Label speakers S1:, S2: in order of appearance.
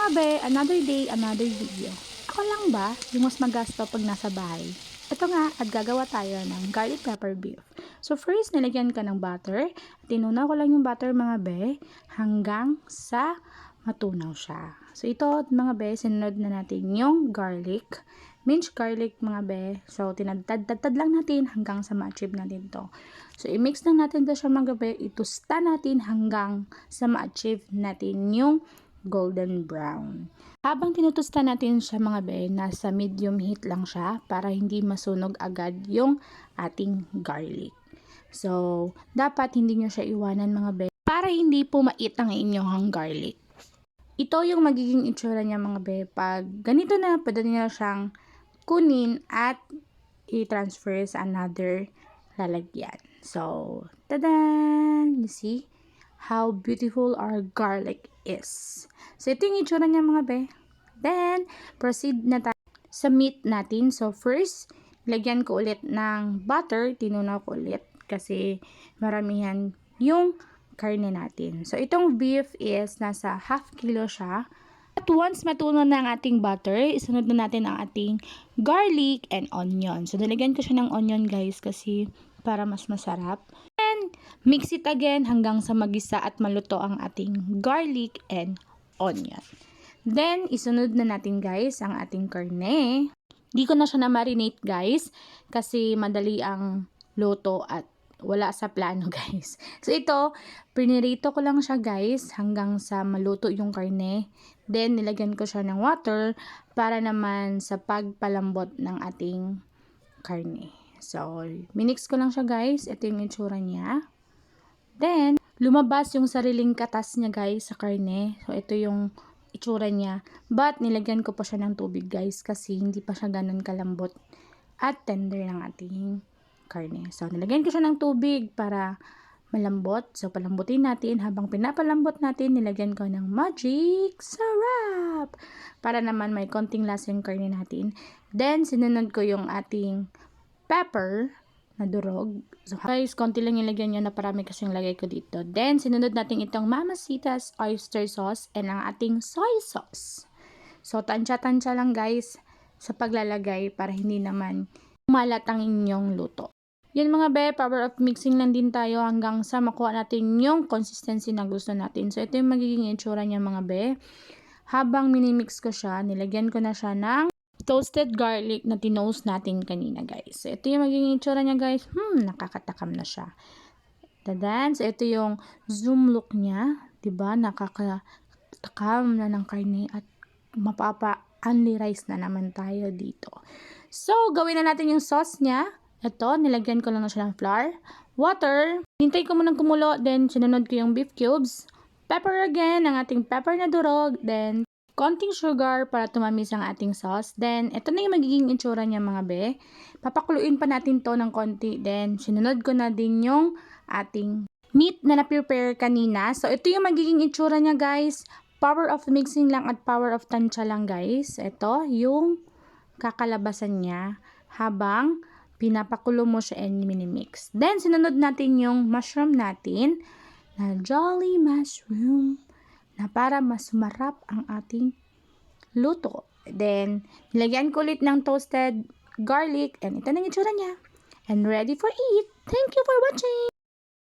S1: mga be, another day, another video. Ako lang ba yung mas magasto pag nasa bahay? Ito nga, at gagawa tayo ng garlic pepper beef. So first, nilagyan ka ng butter. Tinunaw ko lang yung butter mga be hanggang sa matunaw siya. So ito mga be, sinunod na natin yung garlic. Minced garlic mga be. So tinadtad lang natin hanggang sa ma-achieve natin to. So i-mix lang natin to siya mga be. Itusta natin hanggang sa ma-achieve natin yung golden brown. Habang tinutusta natin siya mga be, nasa medium heat lang siya para hindi masunog agad yung ating garlic. So, dapat hindi nyo siya iwanan mga be para hindi pumait ang inyong garlic. Ito yung magiging itsura niya mga be. Pag ganito na, pwede nyo siyang kunin at i-transfer sa another lalagyan. So, tadan! You see how beautiful our garlic is. So, ito yung itsura niya mga be. Then, proceed na tayo sa meat natin. So, first, lagyan ko ulit ng butter. Tinunaw ko ulit kasi maramihan yung karne natin. So, itong beef is nasa half kilo siya. At once matunaw na ang ating butter, isunod na natin ang ating garlic and onion. So, nilagyan ko siya ng onion guys kasi para mas masarap. Mix it again hanggang sa magisa at maluto ang ating garlic and onion. Then, isunod na natin guys ang ating karne. Di ko na siya na-marinate guys kasi madali ang luto at wala sa plano guys. So ito, pinirito ko lang siya guys hanggang sa maluto yung karne. Then, nilagyan ko siya ng water para naman sa pagpalambot ng ating karne. So, minix ko lang siya guys. Ito yung itsura niya. Then, lumabas yung sariling katas niya guys sa karne. So, ito yung itsura niya. But, nilagyan ko pa siya ng tubig guys kasi hindi pa siya ganun kalambot at tender ng ating karne. So, nilagyan ko siya ng tubig para malambot. So, palambutin natin. Habang pinapalambot natin, nilagyan ko ng magic sarap para naman may konting lasa yung karne natin. Then, sinunod ko yung ating pepper na durog. So guys, konti lang ilagyan nyo na parami kasi yung lagay ko dito. Then, sinunod natin itong Mamacita's oyster sauce and ang ating soy sauce. So, tansya-tansya lang guys sa paglalagay para hindi naman malat ang inyong luto. Yan mga be, power of mixing lang din tayo hanggang sa makuha natin yung consistency na gusto natin. So, ito yung magiging itsura niya mga be. Habang minimix ko siya, nilagyan ko na siya ng toasted garlic na tinoast natin kanina guys. So, ito yung magiging itsura niya guys. Nakakatakam na siya. Tadan. So, ito yung zoom look niya. Diba? Nakakatakam na ng karne at mapapa-only rice na naman tayo dito. So, gawin na natin yung sauce niya. Ito, nilagyan ko lang na siya ng flour, water. Hintay ko munang kumulo. Then, sinunod ko yung beef cubes. Pepper again, ang ating pepper na durog. Then, konting sugar para tumamis ang ating sauce. Then, ito na yung magiging itsura niya mga be. Papakuluin pa natin to ng konti. Then, sinunod ko na din yung ating meat na na-prepare kanina. So, ito yung magiging itsura niya guys. Power of mixing lang at power of tansya lang guys. Ito yung kakalabasan niya habang pinapakulo mo siya and minimix. Then, sinunod natin yung mushroom natin na jolly mushroom na para mas marap ang ating luto. Then, nilagyan ko ulit ng toasted garlic and ito na yung itsura niya. And ready for eat. Thank you for watching!